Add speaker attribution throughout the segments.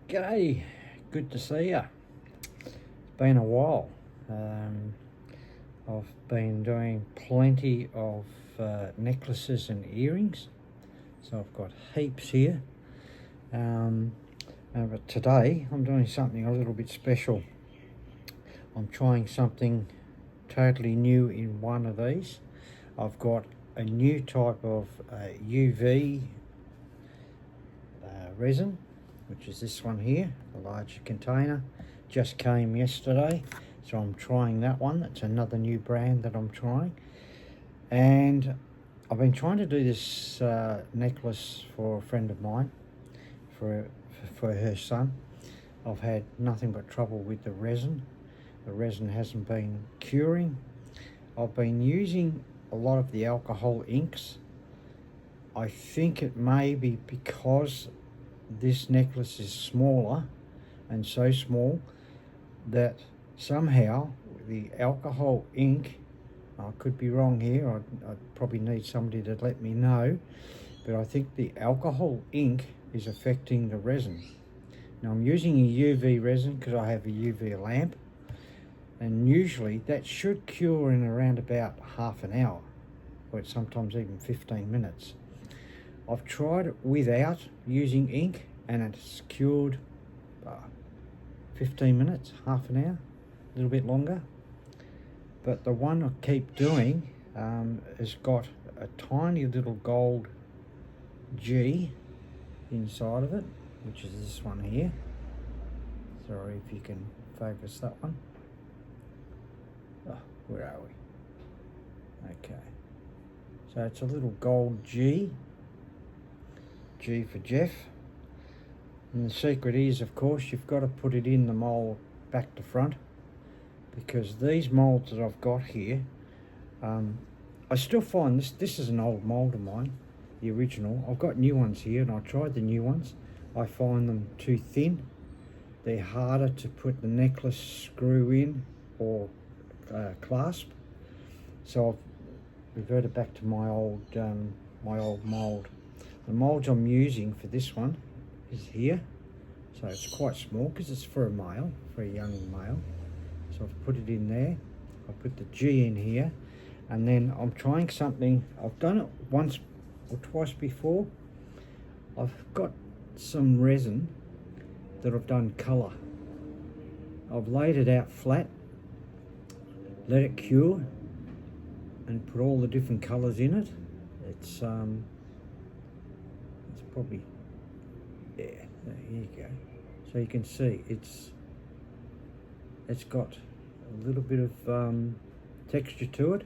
Speaker 1: G'day, good to see you. It's been a while. I've been doing plenty of necklaces and earrings, so I've got heaps here. But today I'm doing something a little bit special. I'm trying something totally new in one of these. I've got a new type of UV resin, which is this one here, a larger container. Just came yesterday, so I'm trying that one. It's another new brand that I'm trying. And I've been trying to do this necklace for a friend of mine, for her son. I've had nothing but trouble with the resin. The resin hasn't been curing. I've been using a lot of the alcohol inks. I think it may be because this necklace is smaller and so small that somehow the alcohol ink, I could be wrong here, I'd probably need somebody to let me know, but I think the alcohol ink is affecting the resin. Now I'm using a UV resin because I have a UV lamp, and usually that should cure in around about half an hour, or sometimes even 15 minutes. I've tried it without using ink and it's cured 15 minutes, half an hour, a little bit longer. But the one I keep doing has got a tiny little gold G inside of it, which is this one here. Sorry if you can focus that one. Oh, where are we? Okay. So it's a little gold G for Jeff. And the secret is, of course, you've got to put it in the mould back to front, because these moulds that I've got here, I still find this is an old mould of mine, the original. I've got new ones here and I tried the new ones. I find them too thin. They're harder to put the necklace screw in or clasp. So I've reverted back to my old mould. The mould I'm using for this one is here, so it's quite small because it's for a male, for a young male. So I've put it in there. I put the G in here, and then I'm trying something. I've done it once or twice before. I've got some resin that I've done colour. I've laid it out flat, let it cure, and put all the different colours in it. It's probably, yeah, here you go. So you can see it's got a little bit of texture to it.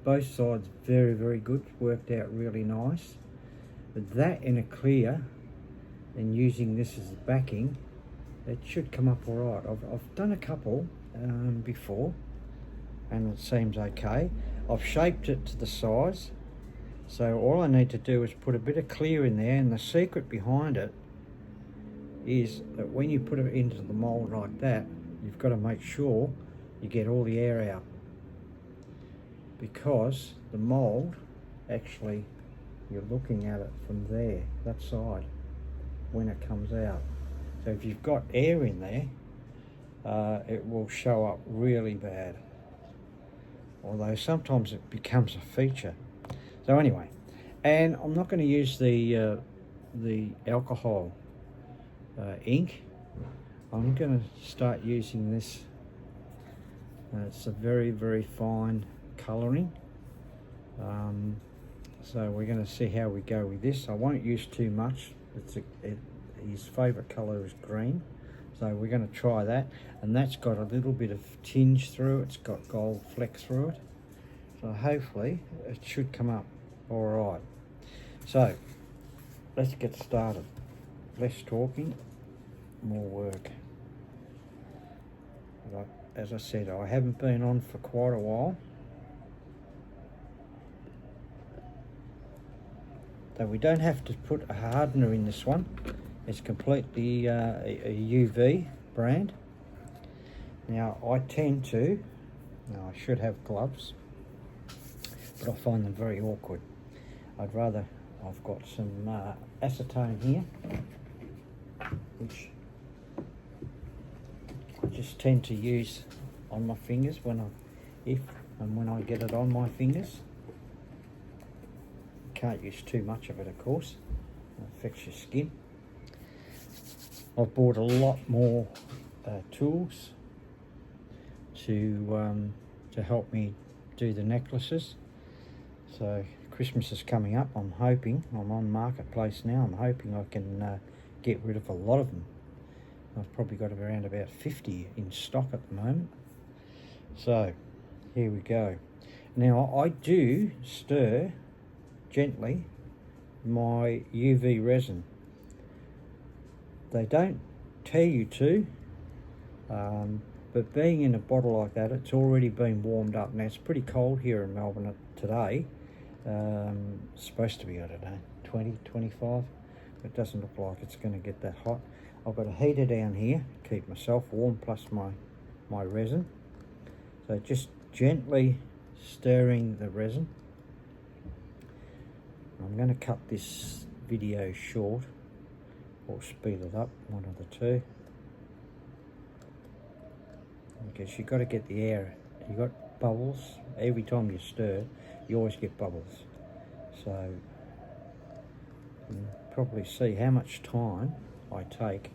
Speaker 1: Both sides very, very good, worked out really nice. But that in a clear and using this as the backing, it should come up all right. I've done a couple before and it seems okay. I've shaped it to the size. So all I need to do is put a bit of clear in there, and the secret behind it is that when you put it into the mould like that, you've got to make sure you get all the air out, because the mould, actually, you're looking at it from there, that side, when it comes out. So if you've got air in there, it will show up really bad, although sometimes it becomes a feature. So anyway, and I'm not going to use the alcohol ink. I'm going to start using this. It's a very, very fine colouring. So we're going to see how we go with this. I won't use too much. His favourite colour is green. So we're going to try that. And that's got a little bit of tinge through it. It's got gold fleck through it. So hopefully it should come up all right. So let's get started. Less talking, more work. But as I said, I haven't been on for quite a while. So we don't have to put a hardener in this one. It's completely a UV brand. Now I tend to, now I should have gloves, but I find them very awkward. I've got some acetone here. which I just tend to use on my fingers when I get it on my fingers. Can't use too much of it, of course. It affects your skin. I've bought a lot more tools to help me do the necklaces. So Christmas is coming up. I'm on Marketplace now. I'm hoping I can get rid of a lot of them. I've probably got around about 50 in stock at the moment. So here we go. Now I do stir gently my UV resin. They don't tell you to, but being in a bottle like that, it's already been warmed up. Now it's pretty cold here in Melbourne today. It's supposed to be, I don't know, 20, 25. It doesn't look like it's going to get that hot. I've got a heater down here, keep myself warm, plus my resin. So just gently stirring the resin. I'm going to cut this video short or speed it up, one of the two. Because you've got to get the air. You've got bubbles. Every time you stir, you always get bubbles. So you can probably see how much time I take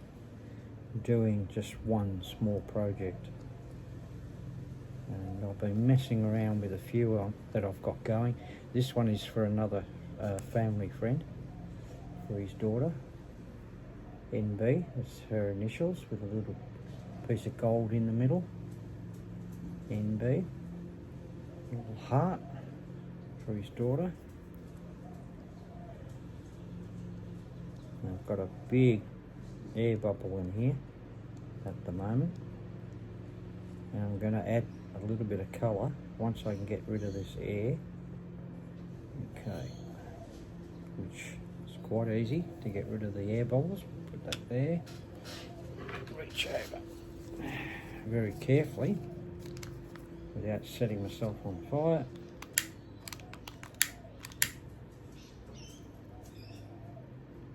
Speaker 1: doing just one small project. And I've been messing around with a few that I've got going. This one is for another family friend, for his daughter. NB, that's her initials with a little piece of gold in the middle. NB, a little heart for his daughter. And I've got a big air bubble in here at the moment, and I'm going to add a little bit of colour once I can get rid of this air. Okay, which is quite easy to get rid of the air bubbles. Put that there, reach over very carefully without setting myself on fire.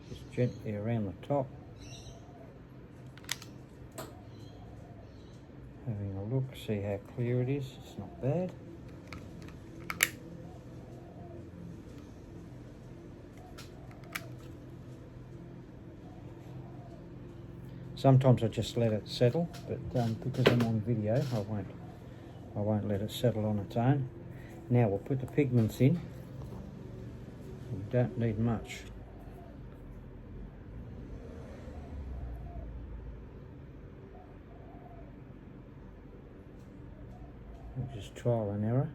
Speaker 1: Just gently around the top. Having a look, see how clear it is. It's not bad. Sometimes I just let it settle, but because I'm on video, I won't let it settle on its own. Now we'll put the pigments in. We don't need much. Just trial and error.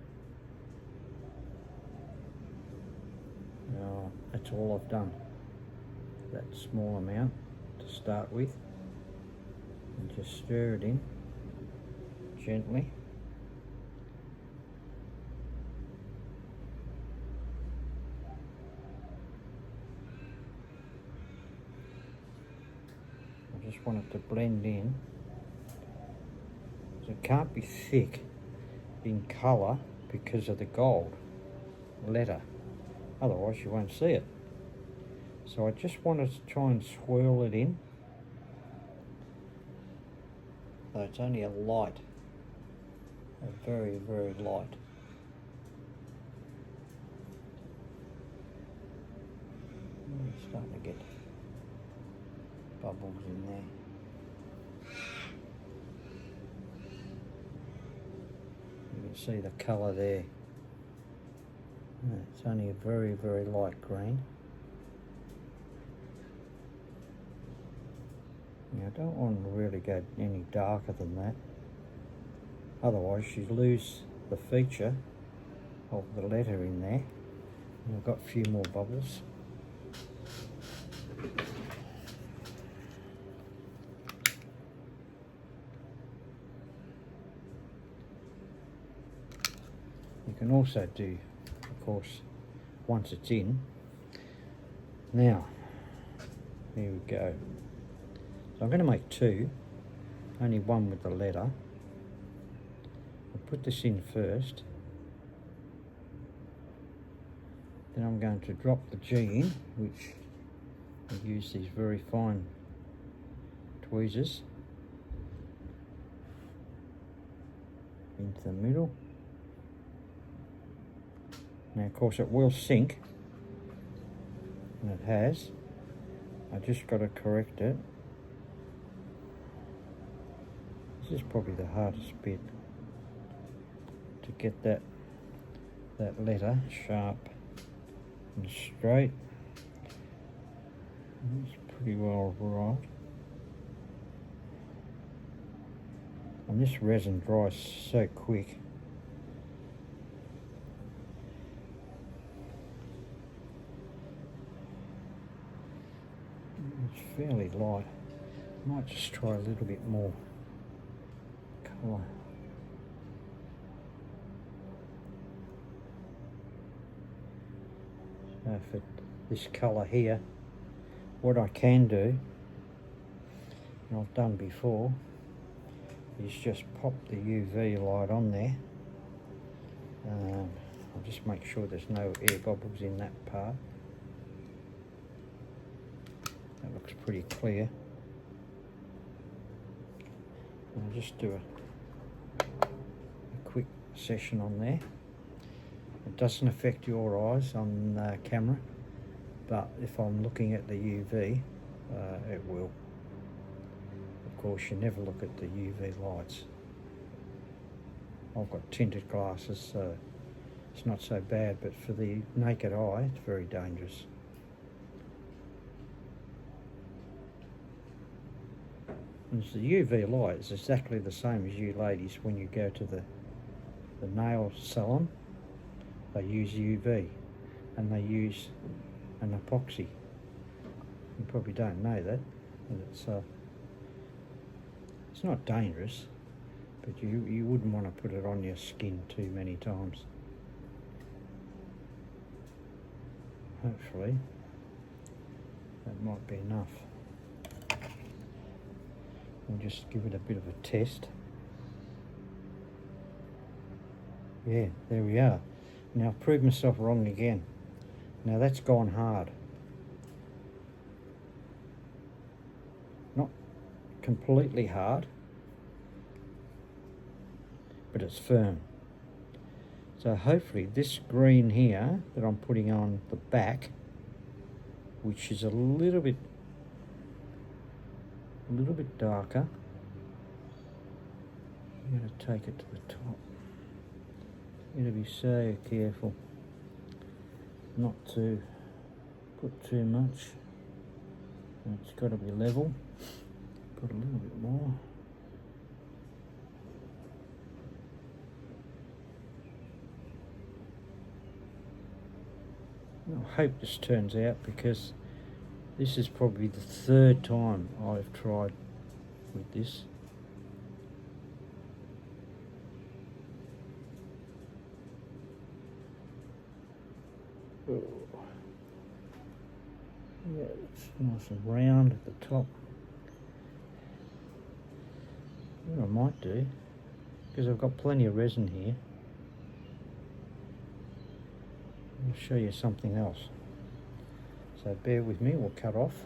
Speaker 1: Now, that's all I've done. That small amount to start with. And just stir it in gently. I just want it to blend in. So it can't be thick in colour because of the gold letter, otherwise you won't see it. So I just wanted to try and swirl it in, so it's only a light, a very, very light. It's starting to get bubbles in there. You can see the colour there. It's only a very, very light green. Now, I don't want to really go any darker than that. Otherwise you lose the feature of the letter in there. And I've got a few more bubbles. You can also do, of course, once it's in. Now, here we go. So I'm going to make two, only one with the letter. I'll put this in first. Then I'm going to drop the G in, which I use these very fine tweezers into the middle. Now of course it will sink, and it has. I just got to correct it. This is probably the hardest bit, to get that letter sharp and straight. It's pretty well right. And this resin dries so quick. It's fairly light. Might just try a little bit more colour. So for this colour here, what I can do, and I've done before, is just pop the UV light on there. I'll just make sure there's no air bubbles in that part. That looks pretty clear. I'll just do a quick session on there. It doesn't affect your eyes on camera, but if I'm looking at the UV, it will. Of course, you never look at the UV lights. I've got tinted glasses, so it's not so bad, but for the naked eye, it's very dangerous. And the UV light is exactly the same as you ladies when you go to the nail salon. They use UV, and they use an epoxy. You probably don't know that, but it's not dangerous, but you wouldn't want to put it on your skin too many times. Hopefully that might be enough. We'll just give it a bit of a test. Yeah, there we are. Now I've proved myself wrong again. Now that's gone hard. Not completely hard, but it's firm. So hopefully this green here that I'm putting on the back, which is a little bit darker, I'm going to take it to the top. You got to be so careful not to put too much. It's got to be level. Put a little bit more. I hope this turns out, because this is probably the third time I've tried with this. Oh. Yeah, it's nice and round at the top. What I might do, because I've got plenty of resin here, I'll show you something else. So bear with me, we'll cut off.